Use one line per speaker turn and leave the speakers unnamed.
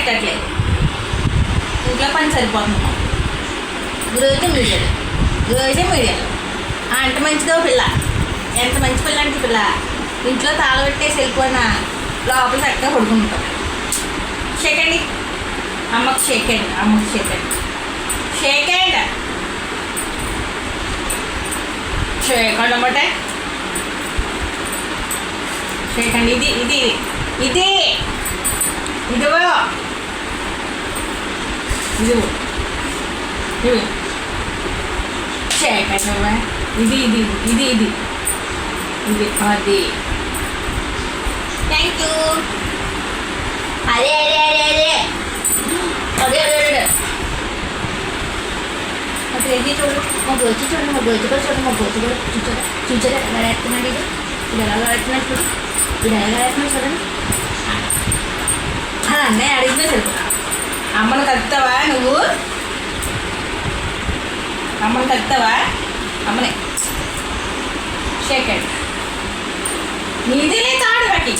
ఎక్కట్లేదు, ఇంట్లో పని సరిపోతుంది. రోజే మీడియాలో అంత మంచిదో పిల్ల, ఎంత మంచి పిల్ల అంటే పిల్ల ఇంట్లో తాళ పెట్టేసి వెళ్ళిపోయినా లోపల చక్కగా పడుకుంటాం. షేకండి అమ్మకు, షేకండి అమ్మకు, షేకండి షేకండి షేకండి అమ్మటే షేకండి. ఇది ఇది ఇది ఇదిగో ఇదిగో ఇవి షేకండి అమ్మా. ఇది ఇది ఇది ఇది ఇది అది. Thank you. అదే అదే అదే అదే అదే అదే అదే మా బేబీ చూడు, మా బొచ్చి చూడు, మా బొచ్చి కూడా చూడు, మా బొచ్చి కూడా చూచారా చూచారా ఎలా వేస్తున్నాడు. ఇది ఇది ఎలా వేస్తున్నాడు చూడు, ఇది ఎలా వేస్తున్నాడు చూడండి. అన్నయ్య అడిగితే సరిపోతా. అమ్మను కలుపుతావా నువ్వు? అమ్మను కలుపుతావా? అమ్మనే షేకండి. నీదిలే తాడు కట్టి